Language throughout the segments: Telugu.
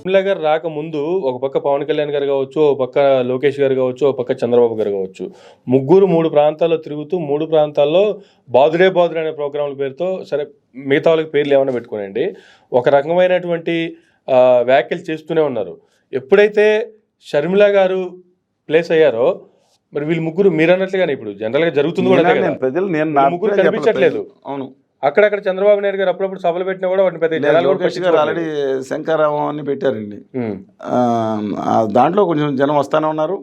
షర్మిల గారు రాకముందు ఒక పక్క పవన్ కళ్యాణ్ గారు కావచ్చు, ఒక పక్క లోకేష్ గారు కావచ్చు, ఒక పక్క చంద్రబాబు గారు కావచ్చు, ముగ్గురు 3 ప్రాంతాల్లో తిరుగుతూ 3 ప్రాంతాల్లో బాదుడే బాదుడే అనే ప్రోగ్రాంల పేరుతో సరే మిగతా వాళ్ళకి పేర్లు ఏమైనా పెట్టుకోనండి ఒక రకమైనటువంటి వ్యాఖ్యలు చేస్తూనే ఉన్నారు. ఎప్పుడైతే షర్మిల గారు ప్లేస్ అయ్యారో మరి వీళ్ళు ముగ్గురు మీరు అన్నట్లుగానే ఇప్పుడు జనరల్గా జరుగుతుంది కూడా ముగ్గురు కనిపించట్లేదు. అవును, అక్కడక్కడ చంద్రబాబు నాయుడు గారు అప్పుడప్పుడు సభలు పెట్టినా కూడా వాటిని పెద్ద లోకేష్ గారు ఆల్రెడీ శంకరావం అని పెట్టారండి. దాంట్లో కొంచెం జనం వస్తూనే ఉన్నారు,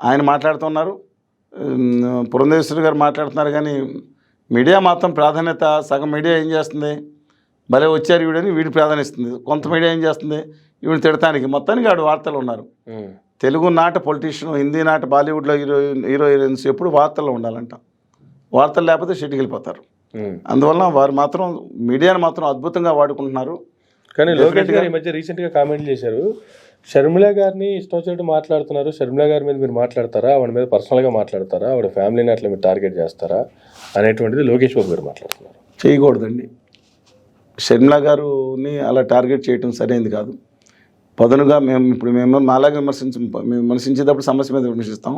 ఆయన మాట్లాడుతున్నారు, పురంధేశ్వరి గారు మాట్లాడుతున్నారు. కానీ మీడియా మాత్రం ప్రాధాన్యత సగం మీడియా ఏం చేస్తుంది, భలే వచ్చారు వీడని వీడి ప్రాధాన్యస్తుంది. కొంత మీడియా ఏం చేస్తుంది, వీడిని తిడటానికి. మొత్తానికి ఆడు వార్తలు ఉన్నారు. తెలుగు నాట పొలిటీషియన్, హిందీ నాట బాలీవుడ్లో హీరోయిన్స్ ఎప్పుడు వార్తల్లో ఉండాలంట. వార్తలు లేకపోతే షెడ్కి వెళ్ళిపోతారు. అందువల్ల వారు మాత్రం మీడియాను మాత్రం అద్భుతంగా వాడుకుంటున్నారు. కానీ లోకేష్ గారు ఈ మధ్య రీసెంట్గా కామెంట్ చేశారు, షర్మిల గారిని ఇష్టం వచ్చినట్టు మాట్లాడుతున్నారు, షర్మిల గారి మీద మీరు మాట్లాడతారా, ఆవిడ మీద పర్సనల్గా మాట్లాడతారా, ఆవిడ ఫ్యామిలీని అట్లా మీరు టార్గెట్ చేస్తారా అనేటువంటిది లోకేష్ బాబు గారు మాట్లాడుతున్నారు. చేయకూడదండి, షర్మిల గారుని అలా టార్గెట్ చేయటం సరైనది కాదు. పదునుగా మేము అలాగే మేము విమర్శించేటప్పుడు సమస్య మీద విమర్శిస్తాం.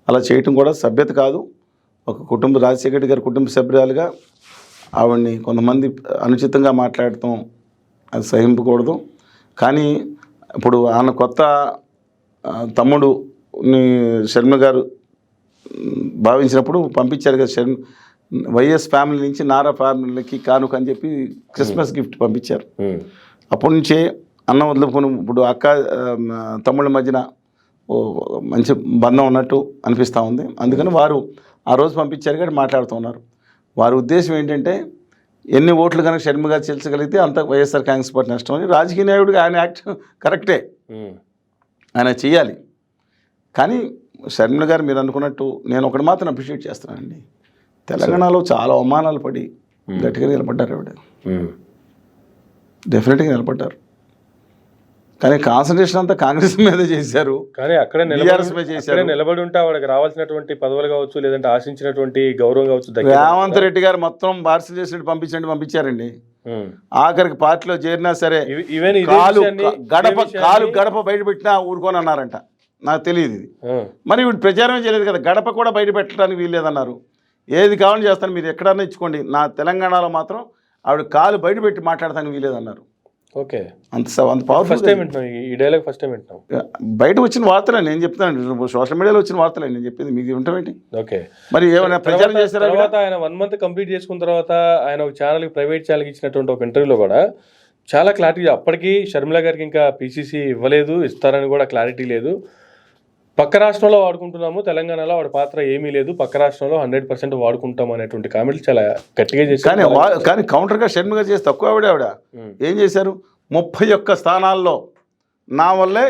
అలా చేయటం కూడా సభ్యత కాదు. ఒక రాజశేఖర రెడ్డి గారి కుటుంబ సభ్యురాలుగా ఆవిడ్ని కొంతమంది అనుచితంగా మాట్లాడటం అది సహింపకూడదు. కానీ ఇప్పుడు ఆయన కొత్త తమ్ముడుని షర్మిల గారు భావించినప్పుడు పంపించారు కదా, వైఎస్ ఫ్యామిలీ నుంచి నారా ఫ్యామిలీకి కానుక అని చెప్పి క్రిస్మస్ గిఫ్ట్ పంపించారు. అప్పటి నుంచే అన్నం వదులుకొని ఇప్పుడు అక్క తమ్ముళ్ళ మధ్యన మంచి బంధం ఉన్నట్టు అనిపిస్తూ ఉంది. అందుకని వారు ఆ రోజు పంపించారు కానీ మాట్లాడుతున్నారు. వారి ఉద్దేశం ఏంటంటే ఎన్ని ఓట్లు కనుక షర్మిల గారు చేల్చగలిగితే అంత వైఎస్ఆర్ కాంగ్రెస్ పార్టీ నష్టం అని. రాజకీయ నాయకుడిగా ఆయన యాక్ట్ కరెక్టే, ఆయన చేయాలి. కానీ షర్మిల గారు మీరు అనుకున్నట్టు నేను ఒకటి మాత్రం అప్రిషియేట్ చేస్తానండి, తెలంగాణలో చాలా అవమానాలు పడి గట్టిగా నిలబడ్డారు ఆవిడ, డెఫినెట్గా నిలబడ్డారు. కానీ కాన్సన్ట్రేషన్ అంతా కాంగ్రెస్ మీద చేశారు. కానీ అక్కడే నిలబడి ఉంటే ఆవిడకి రావాల్సినటువంటి పదవులు కావచ్చు, లేదంటే ఆశించినటువంటి గౌరవం కావచ్చు. రేవంత్ రెడ్డి గారు మొత్తం బార్సల్ చేసినట్టు పంపించారండి. ఆఖరికి పార్టీలో చేరినా సరే గడప బయట పెట్టినా ఊరుకొని అన్నారంట. నాకు తెలియదు ఇది. మరి వీడు ప్రచారమే చేయలేదు కదా, గడప కూడా బయట పెట్టడానికి వీల్లేదన్నారు. ఏది కావాలని చేస్తాను, మీరు ఎక్కడన్నా ఇచ్చుకోండి, నా తెలంగాణలో మాత్రం ఆవిడ కాలు బయట పెట్టి మాట్లాడటానికి వీలేదన్నారు. ఓకే, అంత పవర్ఫుల్. ఫస్ట్ టైం వింటున్నాం ఈ డైలాగ్, ఫస్ట్ టైం వింటున్నాం. బయట వచ్చిన వార్తలే నేను చెప్తాను, సోషల్ మీడియాలో వచ్చిన వార్తలే నేను చెప్పింది, మీకు వింటామేంటి? ఓకే, మరి ఏమైనా ప్రచారం చేశారా? తర్వాత ఆయన 1 month కంప్లీట్ చేసుకున్న తర్వాత ఆయన ఒక ఛానల్కి, ప్రైవేట్ ఛానల్కి ఇచ్చినటువంటి ఒక ఇంటర్వ్యూలో కూడా చాలా క్లారిటీ, అప్పటికి షర్మిల గారికి ఇంకా పీసీసీ ఇవ్వలేదు, ఇస్తారని కూడా క్లారిటీ లేదు. పక్క రాష్ట్రంలో వాడుకుంటున్నాము, తెలంగాణలో వాడి పాత్ర ఏమీ లేదు, పక్క రాష్ట్రంలో 100% వాడుకుంటాం అనేటువంటి కామెంట్లు చాలా గట్టిగా చేశారు. కానీ కౌంటర్గా షర్మిల చేసి తక్కువ ఆవిడ ఏం చేశారు, 31 స్థానాల్లో నా వల్లే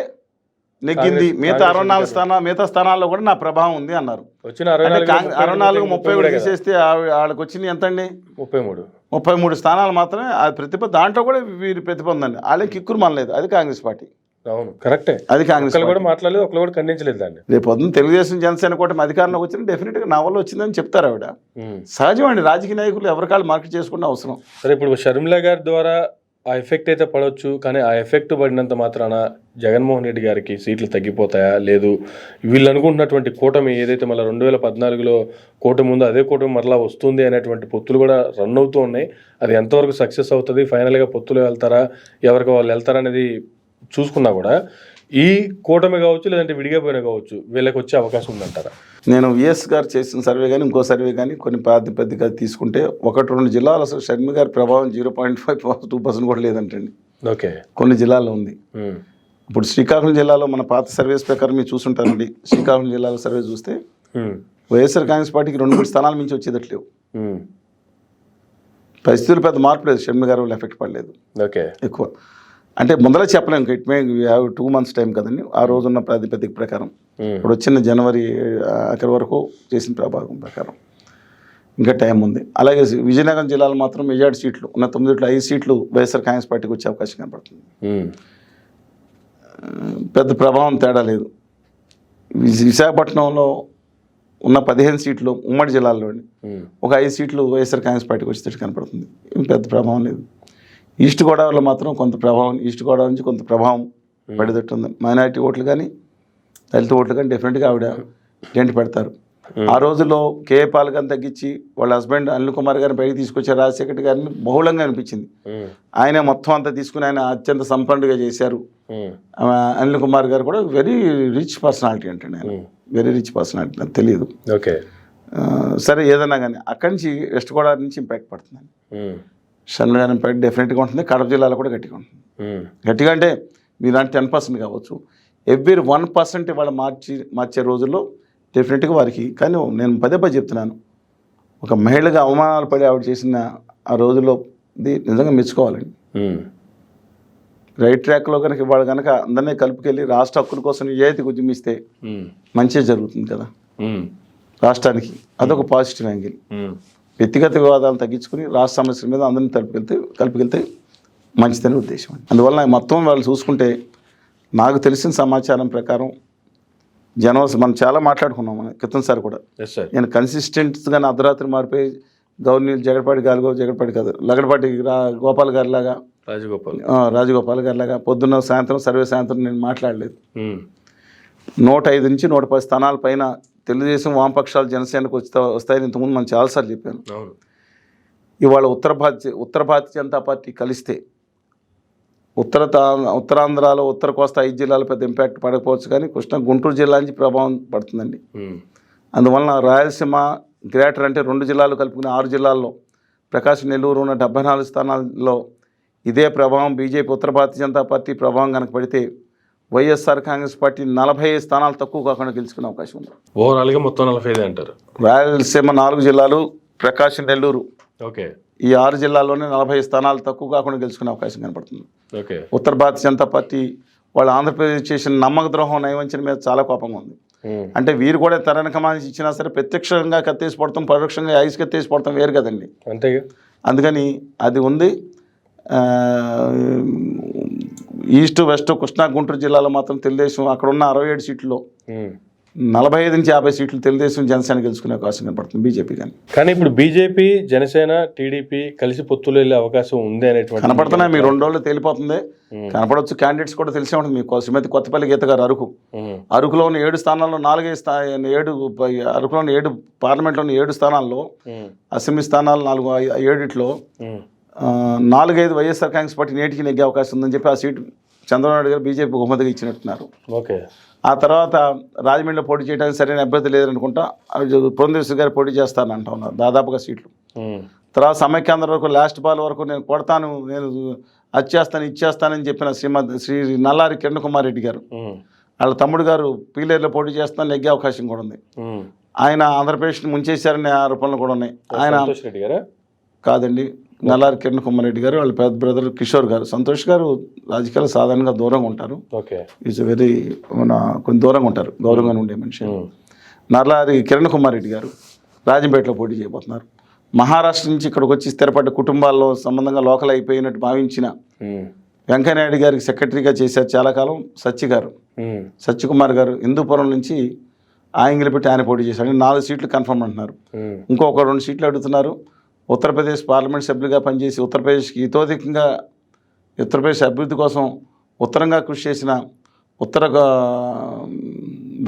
నెగ్గింది, మిగతా 64 స్థానాల్లో కూడా నా ప్రభావం ఉంది అన్నారు. వచ్చిన 64 30 కూడా తీసేస్తే వాళ్ళకి వచ్చింది ఎంత అండి? 33 స్థానాలు మాత్రమే. అది ప్రతిభ, దాంట్లో కూడా వీరి ప్రతిభ ఉందండి. వాళ్ళకి కిక్కురు మనలేదు, అది కాంగ్రెస్ పార్టీ. అవును, కరెక్టే, అది కాంగ్రెస్ కూడా మాట్లాడలేదు, ఒకరు కూడా ఖండించలేదు దాన్ని. రేపు పొద్దున్న తెలుగుదేశం జనసేన కూటమి అధికారంలోకి వచ్చిన డెఫినెట్గా నా వల్ల వచ్చిందని చెప్తారు ఆవిడ. సహజం అండి, రాజకీయ నాయకులు ఎవరికాళ్ళు మార్కెట్ చేసుకునే అవసరం. సరే, ఇప్పుడు షర్మిల గారి ద్వారా ఆ ఎఫెక్ట్ అయితే పడవచ్చు, కానీ ఆ ఎఫెక్ట్ పడినంత మాత్రాన జగన్మోహన్ రెడ్డి గారికి సీట్లు తగ్గిపోతాయా? లేదు, వీళ్ళు అనుకుంటున్నటువంటి కూటమి ఏదైతే మళ్ళీ 2014లో కూటమి ఉందో అదే కూటమి మరలా వస్తుంది అనేటువంటి పొత్తులు కూడా రన్ అవుతూ ఉన్నాయి. అది ఎంతవరకు సక్సెస్ అవుతుంది, ఫైనల్గా పొత్తులు వెళ్తారా, ఎవరికి వాళ్ళు వెళ్తారా అనేది చూసుకున్నా కూడా ఈ కూటమి కావచ్చు, లేదంటే విడిగా పోయినా కావచ్చు, వీళ్ళకి వచ్చే అవకాశం ఉందంటారా? నేను విఎస్ గారు చేసిన సర్వే కానీ ఇంకో సర్వే కానీ కొన్ని పెద్దగా తీసుకుంటే 1-2 జిల్లాలు అసలు షర్మిల గారి ప్రభావం 0.5-2% కూడా లేదంటండి. ఓకే, కొన్ని జిల్లాల్లో ఉంది. ఇప్పుడు శ్రీకాకుళం జిల్లాలో మన పాత సర్వేస్ ప్రకారం మీరు చూసుంటారండి. శ్రీకాకుళం జిల్లాలో సర్వే చూస్తే వైఎస్ఆర్ కాంగ్రెస్ పార్టీకి 2-3 స్థానాల మించి వచ్చేదట్లేవు. పరిస్థితులు పెద్ద మార్పు లేదు, షర్మిల గారి వల్ల ఎఫెక్ట్ పడలేదు. ఓకే, ఎక్కువ అంటే ముందర చెప్పలేము, it may have 2 months time కదండి. ఆ రోజున్న ప్రాతిపదిక ప్రకారం ఇప్పుడు వచ్చిన జనవరి ఆఖరి వరకు చేసిన ప్రభావం ప్రకారం ఇంకా టైం ఉంది. అలాగే విజయనగరం జిల్లాలో మాత్రం మెజార్టీ సీట్లు ఉన్న 9 5 సీట్లు వైఎస్ఆర్ కాంగ్రెస్ పార్టీకి వచ్చే అవకాశం కనపడుతుంది. పెద్ద ప్రభావం తేడా లేదు. విశాఖపట్నంలో ఉన్న 15 సీట్లు ఉమ్మడి జిల్లాల్లోని ఒక 5 సీట్లు వైఎస్ఆర్ కాంగ్రెస్ పార్టీకి వచ్చేటట్టు కనపడుతుంది. పెద్ద ప్రభావం లేదు. ఈస్ట్ గోదావరిలో మాత్రం కొంత ప్రభావం, ఈస్ట్ గోదావరి నుంచి కొంత ప్రభావం పడిదట్టు ఉంది. మైనారిటీ ఓట్లు కానీ దళిత ఓట్లు కానీ డెఫినెట్గా ఆవిడ జంటి పెడతారు. ఆ రోజుల్లో కేఏ పాల్ గారిని తగ్గించి వాళ్ళ హస్బెండ్ అనిల్ కుమార్ గారిని బయటికి తీసుకొచ్చారు. రాజశేఖర్ గారిని బహుళంగా అనిపించింది. ఆయన మొత్తం అంతా తీసుకుని ఆయన అత్యంత సంపన్నుడిగా చేశారు. అనిల్ కుమార్ గారు కూడా వెరీ రిచ్ పర్సనాలిటీ అంటే ఆయన వెరీ రిచ్ పర్సనాలిటీ, నాకు తెలియదు. ఓకే, సరే ఏదన్నా కానీ అక్కడి నుంచి వెస్ట్ గోదావరి నుంచి ఇంపాక్ట్ పడుతుంది. షర్మిల ఇంపాక్ట్ డెఫినెట్గా ఉంటుంది. కడప జిల్లాలో కూడా గట్టిగా ఉంటుంది. గట్టిగా అంటే మీలాంటి 10% కావచ్చు, ఎవ్రీ 1% ఇవాళ మార్చే రోజుల్లో డెఫినెట్గా వారికి. కానీ నేను పదే చెప్తున్నాను, ఒక మహిళగా అవమానాలు పడి ఆవిడ చేసిన ఆ రోజుల్లో ఇది నిజంగా మెచ్చుకోవాలండి. రైట్ ట్రాక్లో కనుక ఇవాళ కనుక అందరినీ కలుపుకెళ్ళి రాష్ట్ర హక్కుల కోసం నిజాయితీకి ఉద్యమిస్తే మంచిగా జరుగుతుంది కదా రాష్ట్రానికి. అదొక పాజిటివ్ యాంగిల్. వ్యక్తిగత వివాదాలను తగ్గించుకుని రాష్ట్ర సమస్యల మీద అందరినీ కలుపుకెళ్తే మంచిదని ఉద్దేశం. అందువల్ల మొత్తం వాళ్ళు చూసుకుంటే నాకు తెలిసిన సమాచారం ప్రకారం జనవరి మనం చాలా మాట్లాడుకున్నాం మన క్రితం సార్ కూడా. నేను కన్సిస్టెంట్గా అర్ధరాత్రి మారిపోయి గవర్నర్ జగడపాటి కాదు లగడపాటి గోపాల్ గారి లాగా రాజగోపాల్ గారి లాగా పొద్దున్న సాయంత్రం నేను మాట్లాడలేదు. 105 నుంచి 110 స్థానాల పైన తెలుగుదేశం వామపక్షాలు జనసేనకు వస్తాయని ఇంతకుముందు మనం చాలాసార్లు చెప్పాను. ఇవాళ ఉత్తర భారతీయ జనతా పార్టీ కలిస్తే ఉత్తరాంధ్రలో ఉత్తర కోస్తా 5 జిల్లాల పెద్ద ఇంపాక్ట్ పడకపోవచ్చు, కానీ గుంటూరు జిల్లా నుంచి ప్రభావం పడుతుందండి. అందువలన రాయలసీమ గ్రేటర్ అంటే 2 జిల్లాలు కలుపుకుని 6 జిల్లాల్లో ప్రకాశం నెల్లూరు ఉన్న 74 స్థానాల్లో ఇదే ప్రభావం బీజేపీ ఉత్తర భారతీయ జనతా పార్టీ ప్రభావం కనుక పడితే వైఎస్ఆర్ కాంగ్రెస్ పార్టీ 45 స్థానాలు తక్కువ కాకుండా గెలుచుకునే అవకాశం ఉంది. ఓవరాల్గా మొత్తం 45 అంటారు. రాయలసీమ 4 జిల్లాలు, ప్రకాశం నెల్లూరు, ఓకే, ఈ 6 జిల్లాల్లోనే 40 స్థానాలు తక్కువ కాకుండా గెలుచుకునే అవకాశం కనపడుతుంది. ఓకే, ఉత్తర భారతీయ జనతా పార్టీ వాళ్ళు ఆంధ్రప్రదేశ్ చేసిన నమ్మక ద్రోహం నైవంచన మీద చాలా కోపంగా ఉంది. అంటే వీరు కూడా తెరనకమానిసి ఇచ్చినా సరే ప్రత్యక్షంగా కత్తేసి పడతాం, పరోక్షంగా ఐస్ కత్తేసి పడతాం వేరు కదండి. అంతే, అందుకని అది ఉంది. ఈస్ట్ వెస్ట్ కృష్ణా గుంటూరు జిల్లాలో మాత్రం తెలుగుదేశం అక్కడ ఉన్న 67 సీట్లలో 45 నుంచి 50 సీట్లు తెలుగుదేశం జనసేన గెలుచుకునే అవకాశం కనపడుతుంది బీజేపీ కానీ ఇప్పుడు బీజేపీ జనసేన టీడీపీ కలిసి పొత్తులు వెళ్ళే అవకాశం ఉంది అనేటువంటి కనపడుతున్నాయి. మీరు 2 రోజులు తేలిపోతుంది, కనపడవచ్చు. క్యాండిడేట్స్ కూడా తెలిసే ఉంటుంది మీకు. శ్రీమతి కొత్తపల్లి గీత గారు అరకులో ఉన్న 7 స్థానాల్లో 7 అరకులోని 7 పార్లమెంట్లోని 7 స్థానాల్లో అసెంబ్లీ స్థానాలు 7 4-5 వైఎస్ఆర్ కాంగ్రెస్ పార్టీ నేటికి నెగ్గే అవకాశం ఉందని చెప్పి ఆ సీటు చంద్రబాబు నాయుడు గారు బీజేపీ బహుమతిగా ఇచ్చినట్టున్నారు. ఓకే, ఆ తర్వాత రాజమండ్రిలో పోటీ చేయడానికి సరైన అభ్యర్థి లేదనుకుంటా పురంధేశ్వరి గారు పోటీ చేస్తానంటా ఉన్నారు దాదాపుగా సీట్లు. తర్వాత సమైక్యాంధ్ర వరకు లాస్ట్ బాల్ వరకు నేను కొడతాను, నేను ఇచ్చేస్తానని చెప్పిన శ్రీ నల్లారి కిరణ్ కుమార్ రెడ్డి గారు వాళ్ళ తమ్ముడు గారు పీలేరులో పోటీ చేస్తాను నెగ్గే అవకాశం కూడా ఉంది. ఆయన ఆంధ్రప్రదేశ్ని ముంచేశారనే ఆరోపణలు కూడా ఉన్నాయి. ఆయన కాదండి, నల్లారి కిరణ్ కుమార్ రెడ్డి గారు వాళ్ళ పెద్ద బ్రదర్ కిషోర్ గారు. సంతోష్ గారు రాజకీయాలు సాధారణంగా దూరంగా ఉంటారు. ఈజ్ వెరీ కొంచెం దూరంగా ఉంటారు, గౌరవంగా ఉండే మనిషి. నల్లారి కిరణ్ కుమార్ రెడ్డి గారు రాజంపేటలో పోటీ చేయబోతున్నారు. మహారాష్ట్ర నుంచి ఇక్కడికి వచ్చి స్థిరపడ్డ కుటుంబాల్లో సంబంధంగా లోకల్ అయిపోయినట్టు భావించిన వెంకయ్యనాయుడు గారికి సెక్రటరీగా చేశారు చాలా కాలం సత్యకుమార్ గారు. హిందూపురం నుంచి ఆయంగిలి పెట్టి ఆయన పోటీ చేశారు. 4 సీట్లు కన్ఫర్మ్ అంటున్నారు. ఇంకొక 2 సీట్లు అడుగుతున్నారు. ఉత్తరప్రదేశ్ పార్లమెంట్ సభ్యులుగా పనిచేసి ఉత్తరప్రదేశ్కి ఇతోధికంగా ఉత్తరప్రదేశ్ అభివృద్ధి కోసం ఉత్తరంగా కృషి చేసిన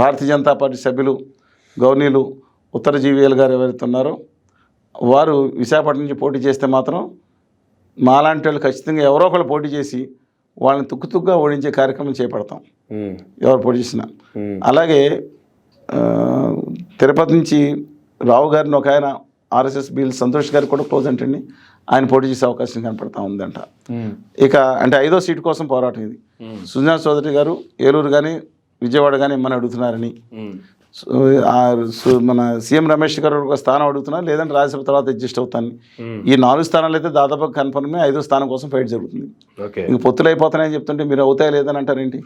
భారతీయ జనతా పార్టీ సభ్యులు గవర్నీలు ఉత్తర జీవీఎల్ గారు ఎవరైతే ఉన్నారో వారు విశాఖపట్నం నుంచి పోటీ చేస్తే మాత్రం మాలాంటి వాళ్ళు ఖచ్చితంగా ఎవరో ఒకళ్ళు పోటీ చేసి వాళ్ళని తుక్కుతుక్కుగా ఓడించే కార్యక్రమం చేపడతాం ఎవరు పోటీ చేసినా. అలాగే తిరుపతి నుంచి రావు గారిని ఒక ఆయన ఆర్ఎస్ఎస్ బిల్ సంతోష్ గారికి కూడా క్లోజ్ అంటండి, ఆయన పోటీ చేసే అవకాశం కనపడతా ఉందంట. ఇక అంటే 5వ సీటు కోసం పోరాటం ఇది. సుజనా చౌదరి గారు ఏలూరు కానీ విజయవాడ కానీ ఇమ్మని అడుగుతున్నారని, మన సీఎం రమేష్ గారు ఒక స్థానం అడుగుతున్నారు, లేదంటే రాజ్యసభ తర్వాత అడ్జస్ట్ అవుతాను. ఈ 4 స్థానాలు అయితే దాదాపు కన్ఫర్మే. 5వ స్థానం కోసం ఫైట్ జరుగుతుంది. ఇంక పొత్తులు అయిపోతున్నాయని చెప్తుంటే మీరు అవుతాయి లేదని అంటారేంటి?